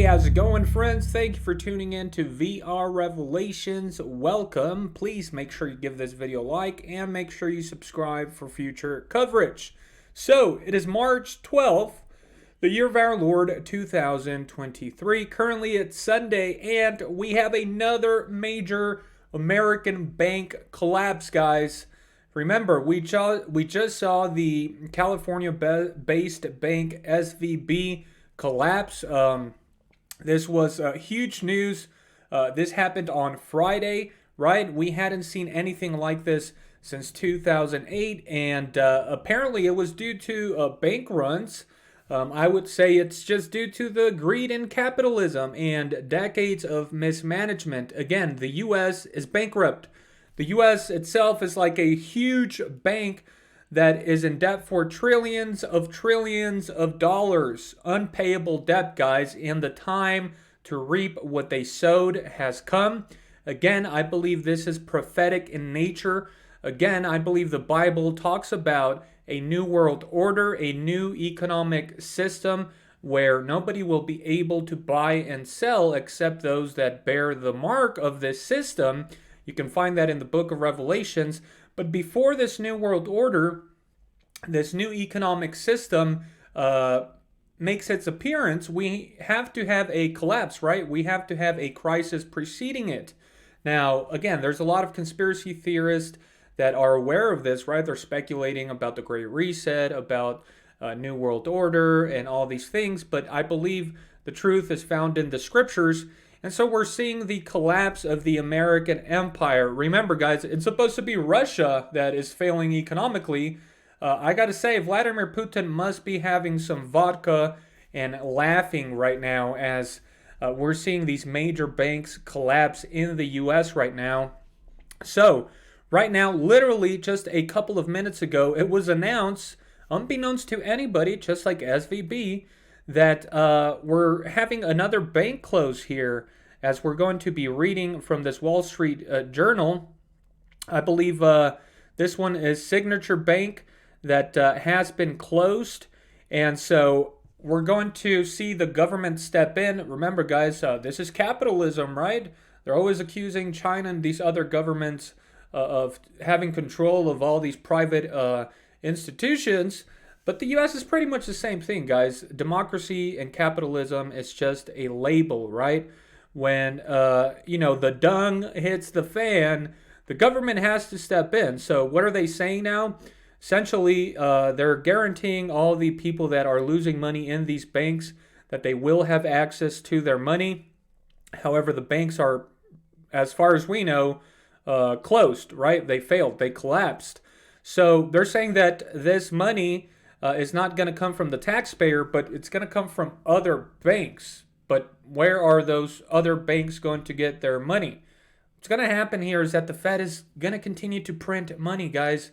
how's it going, friends? Thank you for tuning in to VR Revelations. Welcome. Please make sure you give this video a like and make sure you subscribe for future coverage. So, it is March 12th, the year of our Lord 2023. Currently, it's Sunday, and we have another major American bank collapse, guys. Remember, we just saw the California-based bank SVB collapse. This was huge news. This happened on Friday, right? We hadn't seen anything like this since 2008, and apparently it was due to bank runs. I would say it's just due to the greed in capitalism and decades of mismanagement. Again, the U.S. is bankrupt. The U.S. itself is like a huge bank that is in debt for trillions of dollars. Unpayable debt, guys, and the time to reap what they sowed has come. Again, I believe this is prophetic in nature. Again, I believe the Bible talks about a new world order, a new economic system where nobody will be able to buy and sell except those that bear the mark of this system. You can find that in the book of Revelations. But before this new world order, this new economic system makes its appearance, we have to have a collapse, right? We have to have a crisis preceding it. Now, again, there's a lot of conspiracy theorists that are aware of this, right? They're speculating about the Great Reset, about New World Order, and all these things. But I believe the truth is found in the scriptures. And so we're seeing the collapse of the American empire. Remember, guys, it's supposed to be Russia that is failing economically. I got to say, Vladimir Putin must be having some vodka and laughing right now as we're seeing these major banks collapse in the U.S. right now. So, right now, literally just a couple of minutes ago, it was announced, unbeknownst to anybody, just like SVB, that we're having another bank close here, as we're going to be reading from this Wall Street Journal. I believe this one is Signature Bank that has been closed, and so we're going to see the government step in. Remember, guys, this is capitalism, right? They're always accusing China and these other governments of having control of all these private institutions. But the U.S. is pretty much the same thing, guys. Democracy and capitalism is just a label, right? When, the dung hits the fan, the government has to step in. So what are they saying now? Essentially, they're guaranteeing all the people that are losing money in these banks that they will have access to their money. However, the banks are, as far as we know, closed, right? They failed. They collapsed. So they're saying that this money is not going to come from the taxpayer, but it's going to come from other banks. But where are those other banks going to get their money? What's going to happen here is that the Fed is going to continue to print money, guys.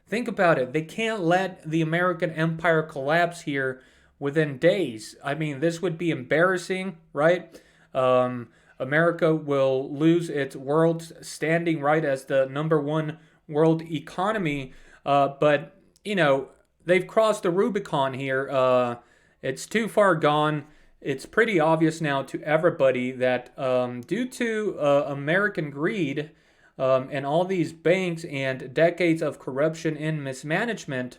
Think about it. They can't let the American empire collapse here within days. I mean, this would be embarrassing, right? America will lose its world standing, right, as the number one world economy. But, they've crossed the Rubicon here. It's too far gone. It's pretty obvious now to everybody that due to American greed and all these banks and decades of corruption and mismanagement,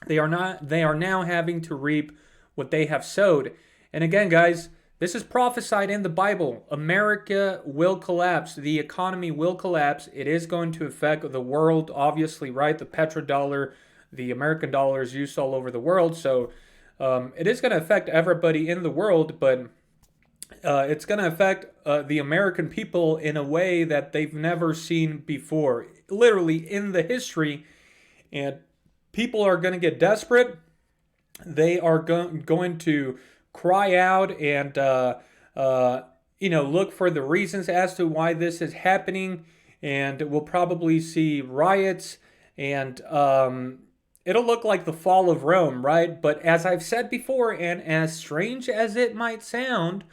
they are now having to reap what they have sowed. And again, guys, this is prophesied in the Bible. America will collapse. The economy will collapse. It is going to affect the world, obviously, right? The petrodollar, the American dollar is used all over the world. So it is going to affect everybody in the world, but it's going to affect the American people in a way that they've never seen before, literally in the history. And people are going to get desperate. They are going to cry out and, look for the reasons as to why this is happening. And we'll probably see riots and it'll look like the fall of Rome, right? But as I've said before, and as strange as it might sound,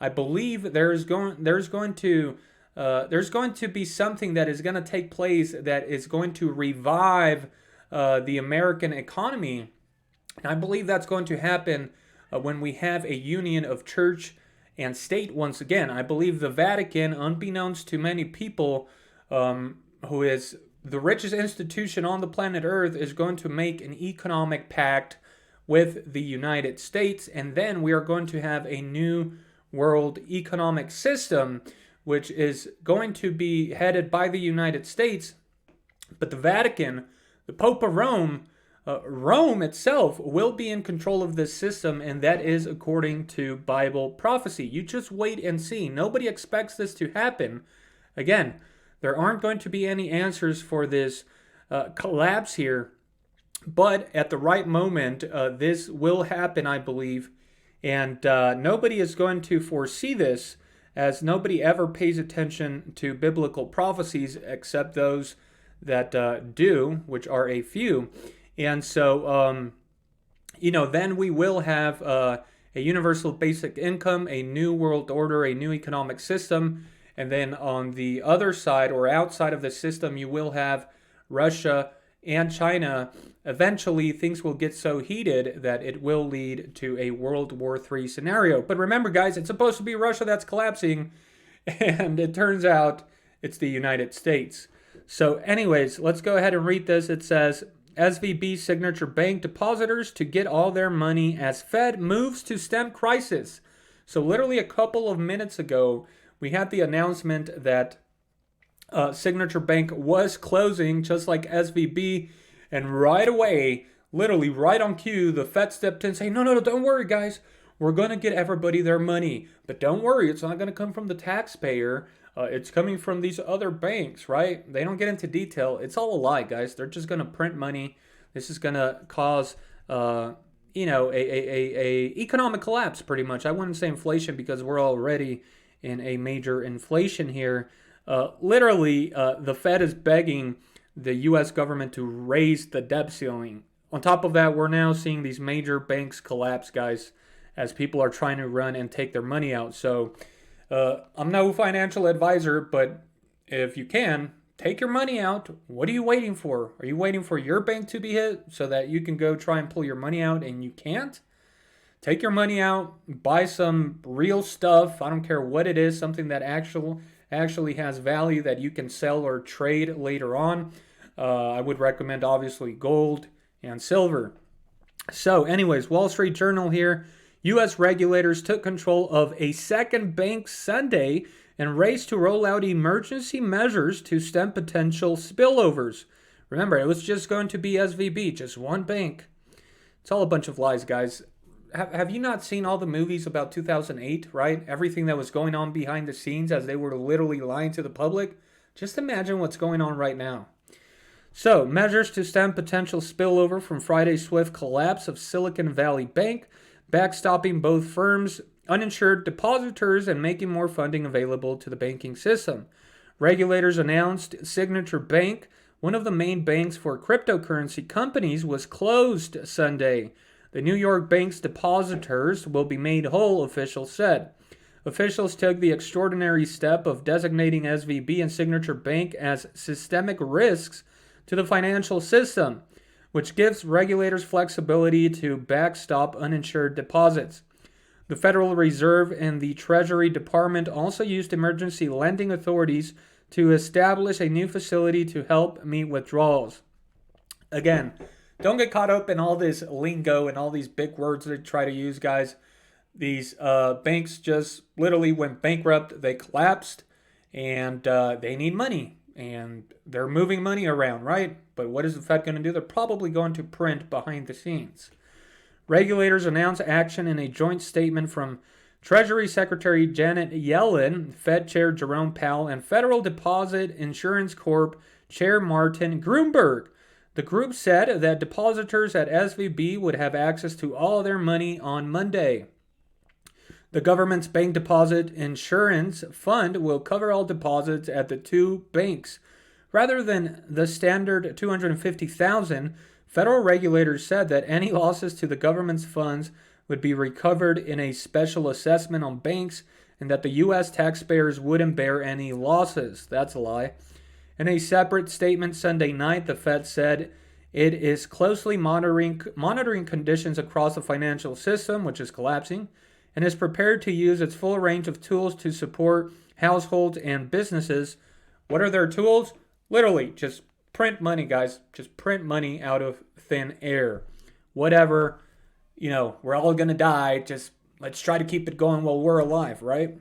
I believe there's going to be something that is going to take place that is going to revive the American economy. And I believe that's going to happen when we have a union of church and state once again. I believe the Vatican, unbeknownst to many people, who is the richest institution on the planet Earth, is going to make an economic pact with the United States, and then we are going to have a new world economic system, which is going to be headed by the United States. But the Vatican, the Pope of Rome, Rome itself will be in control of this system, and that is according to Bible prophecy. You just wait and see. Nobody expects this to happen. Again, there aren't going to be any answers for this collapse here, but at the right moment, this will happen, I believe, and nobody is going to foresee this, as nobody ever pays attention to biblical prophecies except those that do, which are a few. And so, then we will have a universal basic income, a new world order, a new economic system. And then on the other side or outside of the system, you will have Russia and China. Eventually, things will get so heated that it will lead to a World War III scenario. But remember, guys, it's supposed to be Russia that's collapsing, and it turns out it's the United States. So anyways, let's go ahead and read this. It says, SVB Signature Bank depositors to get all their money as Fed moves to stem crisis. So literally a couple of minutes ago, we had the announcement that Signature Bank was closing, just like SVB, and right away, literally right on cue, the Fed stepped in and said, no, don't worry, guys. We're going to get everybody their money. But don't worry, it's not going to come from the taxpayer. It's coming from these other banks, right? They don't get into detail. It's all a lie, guys. They're just going to print money. This is going to cause, a economic collapse, pretty much. I wouldn't say inflation because we're already in a major inflation here. Literally, the Fed is begging the U.S. government to raise the debt ceiling. On top of that, we're now seeing these major banks collapse, guys, as people are trying to run and take their money out. So I'm no financial advisor, but if you can, take your money out. What are you waiting for? Are you waiting for your bank to be hit so that you can go try and pull your money out and you can't? Take your money out, buy some real stuff. I don't care what it is, something that actually has value that you can sell or trade later on. I would recommend, obviously, gold and silver. So anyways, Wall Street Journal here. U.S. regulators took control of a second bank Sunday and raced to roll out emergency measures to stem potential spillovers. Remember, it was just going to be SVB, just one bank. It's all a bunch of lies, guys. Have you not seen all the movies about 2008, right? Everything that was going on behind the scenes as they were literally lying to the public? Just imagine what's going on right now. So, measures to stem potential spillover from Friday's swift collapse of Silicon Valley Bank, backstopping both firms' uninsured depositors and making more funding available to the banking system. Regulators announced Signature Bank, one of the main banks for cryptocurrency companies, was closed Sunday. The New York bank's depositors will be made whole, officials said. Officials took the extraordinary step of designating SVB and Signature Bank as systemic risks to the financial system, which gives regulators flexibility to backstop uninsured deposits. The Federal Reserve and the Treasury Department also used emergency lending authorities to establish a new facility to help meet withdrawals. Again, don't get caught up in all this lingo and all these big words they try to use, guys. These banks just literally went bankrupt. They collapsed, and they need money. And they're moving money around, right? But what is the Fed going to do? They're probably going to print behind the scenes. Regulators announced action in a joint statement from Treasury Secretary Janet Yellen, Fed Chair Jerome Powell, and Federal Deposit Insurance Corp Chair Martin Gruenberg. The group said that depositors at SVB would have access to all their money on Monday. The government's Bank Deposit Insurance Fund will cover all deposits at the two banks. Rather than the standard $250,000, federal regulators said that any losses to the government's funds would be recovered in a special assessment on banks and that the U.S. taxpayers wouldn't bear any losses. That's a lie. In a separate statement Sunday night, the Fed said it is closely monitoring conditions across the financial system, which is collapsing, and is prepared to use its full range of tools to support households and businesses. What are their tools? Literally, just print money, guys. Just print money out of thin air. Whatever, we're all going to die. Just let's try to keep it going while we're alive, right?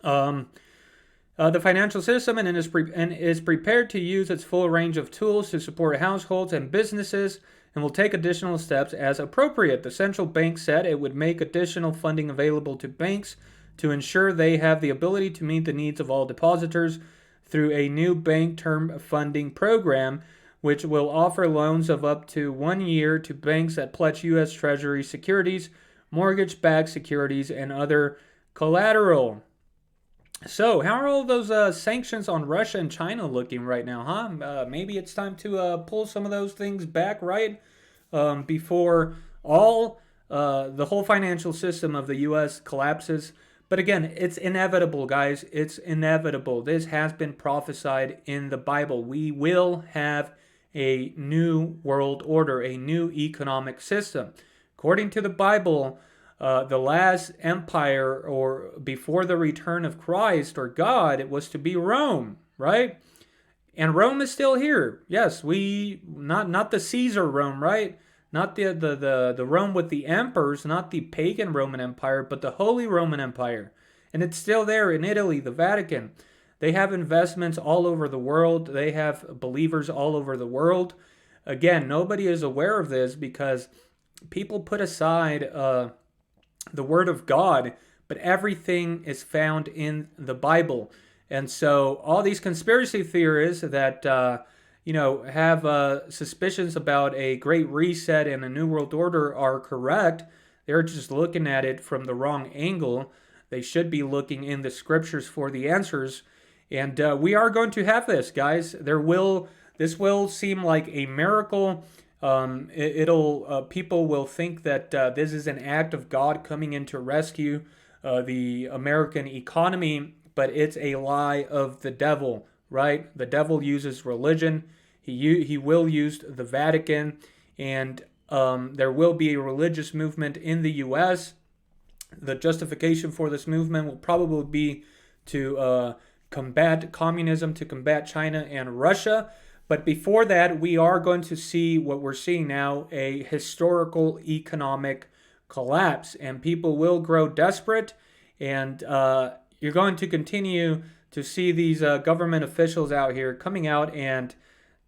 The financial system is prepared to use its full range of tools to support households and businesses and will take additional steps as appropriate. The central bank said it would make additional funding available to banks to ensure they have the ability to meet the needs of all depositors through a new bank term funding program, which will offer loans of up to 1 year to banks that pledge U.S. Treasury securities, mortgage-backed securities, and other collateral. So, how are all those sanctions on Russia and China looking right now, huh? Maybe it's time to pull some of those things back, right? Before the whole financial system of the U.S. collapses. But again, it's inevitable, guys. It's inevitable. This has been prophesied in the Bible. We will have a new world order, a new economic system. According to the Bible, the last empire, or before the return of Christ or God, it was to be Rome, right? And Rome is still here. Yes, not the Caesar Rome, right? Not the Rome with the emperors, not the pagan Roman Empire, but the Holy Roman Empire. And it's still there in Italy, the Vatican. They have investments all over the world. They have believers all over the world. Again, nobody is aware of this because people put aside the Word of God, but everything is found in the Bible. And so all these conspiracy theorists that have suspicions about a great reset and a new world order are correct. They're just looking at it from the wrong angle. They should be looking in the scriptures for the answers. And we are going to have this, guys. This will seem like a miracle. People will think that this is an act of God coming in to rescue the American economy, but it's a lie of the devil. Right? The devil uses religion. He will use the Vatican, and there will be a religious movement in the U.S. The justification for this movement will probably be to combat communism, to combat China and Russia. But before that, we are going to see what we're seeing now, a historical economic collapse, and people will grow desperate, and you're going to continue to see these government officials out here coming out and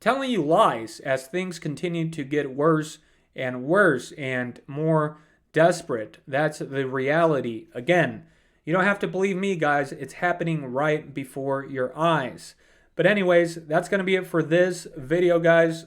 telling you lies as things continue to get worse and more desperate. That's the reality. Again, you don't have to believe me, guys. It's happening right before your eyes. But anyways, that's going to be it for this video, guys.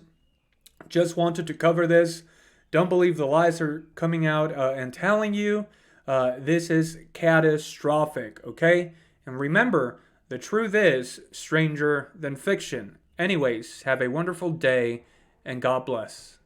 Just wanted to cover this. Don't believe the lies are coming out and telling you. This is catastrophic, okay? And remember, the truth is stranger than fiction. Anyways, have a wonderful day, and God bless.